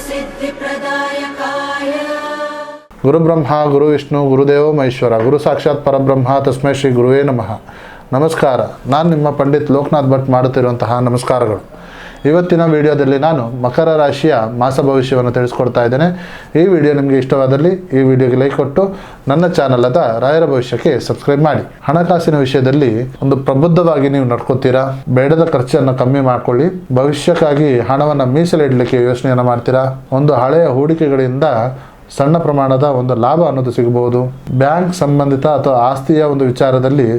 सिद्धिप्रदायकाय गुरु ब्रह्मा गुरु विष्णु गुरुदेव महेश्वर गुरु साक्षाತ್ ಪರಬ್ರಹ್ಮ ತಸ್ಮೈ ಶ್ರೀ ಗುರುವೇ ನಮಃ. ನಮಸ್ಕಾರ. ನಾನು ನಿಮ್ಮ ಪಂಡಿತ್ ಲೋಕನಾಥ್ ಭಟ್ ಮಾಡುತ್ತಿರುವಂತಹ ನಮಸ್ಕಾರಗಳು. ಇವತ್ತಿನ ವಿಡಿಯೋದಲ್ಲಿ ನಾನು ಮಕರ ರಾಶಿಯ ಮಾಸ ಭವಿಷ್ಯವನ್ನು ತಿಳಿಸ್ಕೊಡ್ತಾ ಇದ್ದೇನೆ. ಈ ವಿಡಿಯೋ ನಿಮಗೆ ಇಷ್ಟವಾದಲ್ಲಿ ಈ ವಿಡಿಯೋಗೆ ಲೈಕ್ ಕೊಟ್ಟು ನನ್ನ ಚಾನಲ್ ಆದ ರಾಯರ ಭವಿಷ್ಯಕ್ಕೆ ಸಬ್ಸ್ಕ್ರೈಬ್ ಮಾಡಿ. ಹಣಕಾಸಿನ ವಿಷಯದಲ್ಲಿ ಒಂದು ಪ್ರಬುದ್ಧವಾಗಿ ನೀವು ನಡ್ಕೋತೀರಾ. ಬೇಡದ ಖರ್ಚನ್ನು ಕಮ್ಮಿ ಮಾಡ್ಕೊಳ್ಳಿ. ಭವಿಷ್ಯಕ್ಕಾಗಿ ಹಣವನ್ನು ಮೀಸಲಿಡಲಿಕ್ಕೆ ಯೋಚನೆಯನ್ನು ಮಾಡ್ತೀರಾ. ಒಂದು ಹಳೆಯ ಹೂಡಿಕೆಗಳಿಂದ ಸಣ್ಣ ಪ್ರಮಾಣದ ಒಂದು ಲಾಭ ಅನ್ನೋದು ಸಿಗಬಹುದು. ಬ್ಯಾಂಕ್ ಸಂಬಂಧಿತ ಅಥವಾ ಆಸ್ತಿಯ ಒಂದು ವಿಚಾರದಲ್ಲಿ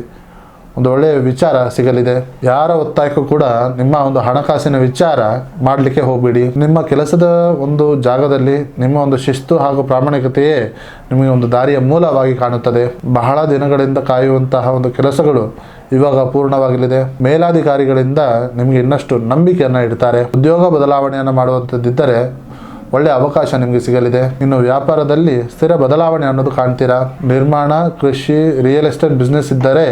ಒಂದು ಒಳ್ಳೆಯ ವಿಚಾರ ಸಿಗಲಿದೆ. ಯಾರ ಒತ್ತಾಯಕ್ಕೂ ಕೂಡ ನಿಮ್ಮ ಒಂದು ಹಣಕಾಸಿನ ವಿಚಾರ ಮಾಡಲಿಕ್ಕೆ ಹೋಗಬೇಡಿ. ನಿಮ್ಮ ಕೆಲಸದ ಒಂದು ಜಾಗದಲ್ಲಿ ನಿಮ್ಮ ಒಂದು ಶಿಸ್ತು ಹಾಗೂ ಪ್ರಾಮಾಣಿಕತೆಯೇ ನಿಮಗೆ ಒಂದು ದಾರಿಯ ಮೂಲವಾಗಿ ಕಾಣುತ್ತದೆ. ಬಹಳ ದಿನಗಳಿಂದ ಕಾಯುವಂತಹ ಒಂದು ಕೆಲಸಗಳು ಇವಾಗ ಪೂರ್ಣವಾಗಲಿದೆ. ಮೇಲಾಧಿಕಾರಿಗಳಿಂದ ನಿಮಗೆ ಇನ್ನಷ್ಟು ನಂಬಿಕೆಯನ್ನು ಇಡ್ತಾರೆ. ಉದ್ಯೋಗ ಬದಲಾವಣೆಯನ್ನು ಮಾಡುವಂಥದ್ದಿದ್ದರೆ ಒಳ್ಳೆಯ ಅವಕಾಶ ನಿಮಗೆ ಸಿಗಲಿದೆ. ಇನ್ನು ವ್ಯಾಪಾರದಲ್ಲಿ ಸ್ಥಿರ ಬದಲಾವಣೆ ಅನ್ನೋದು ಕಾಣ್ತೀರಾ. ನಿರ್ಮಾಣ, ಕೃಷಿ, ರಿಯಲ್ ಎಸ್ಟೇಟ್ ಬಿಸ್ನೆಸ್ ಇದ್ದರೆ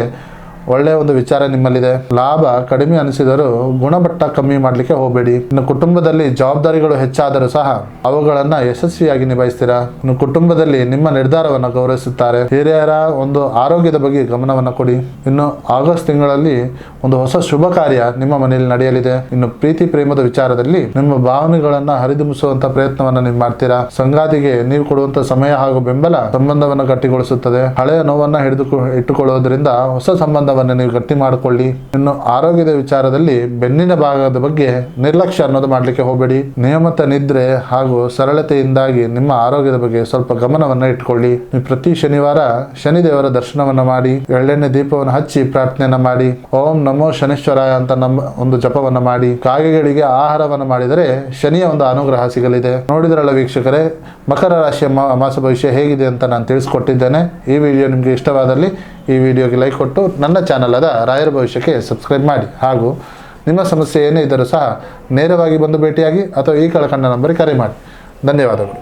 ಒಳ್ಳೆಯ ಒಂದು ವಿಚಾರ ನಿಮ್ಮಲ್ಲಿದೆ. ಲಾಭ ಕಡಿಮೆ ಅನಿಸಿದರೂ ಗುಣಮಟ್ಟ ಕಮ್ಮಿ ಮಾಡಲಿಕ್ಕೆ ಹೋಗಬೇಡಿ. ಇನ್ನು ಕುಟುಂಬದಲ್ಲಿ ಜವಾಬ್ದಾರಿಗಳು ಹೆಚ್ಚಾದರೂ ಸಹ ಅವುಗಳನ್ನು ಯಶಸ್ವಿಯಾಗಿ ನಿಭಾಯಿಸ್ತೀರಾ. ಇನ್ನು ಕುಟುಂಬದಲ್ಲಿ ನಿಮ್ಮ ನಿರ್ಧಾರವನ್ನು ಗೌರವಿಸುತ್ತಾರೆ. ಹಿರಿಯರ ಒಂದು ಆರೋಗ್ಯದ ಬಗ್ಗೆ ಗಮನವನ್ನು ಕೊಡಿ. ಇನ್ನು ಆಗಸ್ಟ್ ತಿಂಗಳಲ್ಲಿ ಒಂದು ಹೊಸ ಶುಭ ಕಾರ್ಯ ನಿಮ್ಮ ಮನೆಯಲ್ಲಿ ನಡೆಯಲಿದೆ. ಇನ್ನು ಪ್ರೀತಿ ಪ್ರೇಮದ ವಿಚಾರದಲ್ಲಿ ನಿಮ್ಮ ಭಾವನೆಗಳನ್ನು ಹರಿದುಂಬಿಸುವಂತ ಪ್ರಯತ್ನವನ್ನು ನೀವು ಮಾಡ್ತೀರಾ. ಸಂಗಾತಿಗೆ ನೀವು ಕೊಡುವಂತ ಸಮಯ ಹಾಗೂ ಬೆಂಬಲ ಸಂಬಂಧವನ್ನು ಗಟ್ಟಿಗೊಳಿಸುತ್ತದೆ. ಹಳೆಯ ನೋವನ್ನು ಇಟ್ಟುಕೊಳ್ಳುವುದರಿಂದ ಹೊಸ ಸಂಬಂಧವನ್ನು ನೀವು ಗಟ್ಟಿ ಮಾಡಿಕೊಳ್ಳಿ. ಇನ್ನು ಆರೋಗ್ಯದ ವಿಚಾರದಲ್ಲಿ ಬೆನ್ನಿನ ಭಾಗದ ಬಗ್ಗೆ ನಿರ್ಲಕ್ಷ್ಯ ಅನ್ನೋದು ಮಾಡಲಿಕ್ಕೆ ಹೋಗಬೇಡಿ. ನಿಯಮಿತ ನಿದ್ರೆ ಹಾಗೂ ಸರಳತೆಯಿಂದಾಗಿ ನಿಮ್ಮ ಆರೋಗ್ಯದ ಬಗ್ಗೆ ಸ್ವಲ್ಪ ಗಮನವನ್ನು ಇಟ್ಕೊಳ್ಳಿ. ಪ್ರತಿ ಶನಿವಾರ ಶನಿದೇವರ ದರ್ಶನವನ್ನು ಮಾಡಿ, ಎಳ್ಳೆಣ್ಣೆ ದೀಪವನ್ನು ಹಚ್ಚಿ ಪ್ರಾರ್ಥನೆಯನ್ನ ಮಾಡಿ, ಓಂ ನಮೋ ಶನೀಶ್ವರಾಯ ಅಂತ ನಮ್ಮ ಒಂದು ಜಪವನ್ನು ಮಾಡಿ, ಕಾಗೆಗಳಿಗೆ ಆಹಾರವನ್ನು ಮಾಡಿದರೆ ಶನಿಯ ಒಂದು ಅನುಗ್ರಹ ಸಿಗಲಿದೆ. ನೋಡಿದ್ರಲ್ಲ ವೀಕ್ಷಕರೇ, ಮಕರ ರಾಶಿಯ ಮಾಸ ಭವಿಷ್ಯ ಹೇಗಿದೆ ಅಂತ ನಾನು ತಿಳಿಸ್ಕೊಟ್ಟಿದ್ದೇನೆ. ಈ ವಿಡಿಯೋ ನಿಮಗೆ ಇಷ್ಟವಾದಲ್ಲಿ ಈ ವಿಡಿಯೋಗೆ ಲೈಕ್ ಕೊಟ್ಟು ನನ್ನ ಚಾನಲ್ ಆದ ರಾಯರ ಭವಿಷ್ಯಕ್ಕೆ ಸಬ್ಸ್ಕ್ರೈಬ್ ಮಾಡಿ. ಹಾಗೂ ನಿಮ್ಮ ಸಮಸ್ಯೆ ಏನೇ ಇದ್ದರೂ ಸಹ ನೇರವಾಗಿ ಬಂದು ಭೇಟಿಯಾಗಿ ಅಥವಾ ಈ ಕೆಳಕಂಡ ನಂಬರಿಗೆ ಕರೆ ಮಾಡಿ. ಧನ್ಯವಾದಗಳು.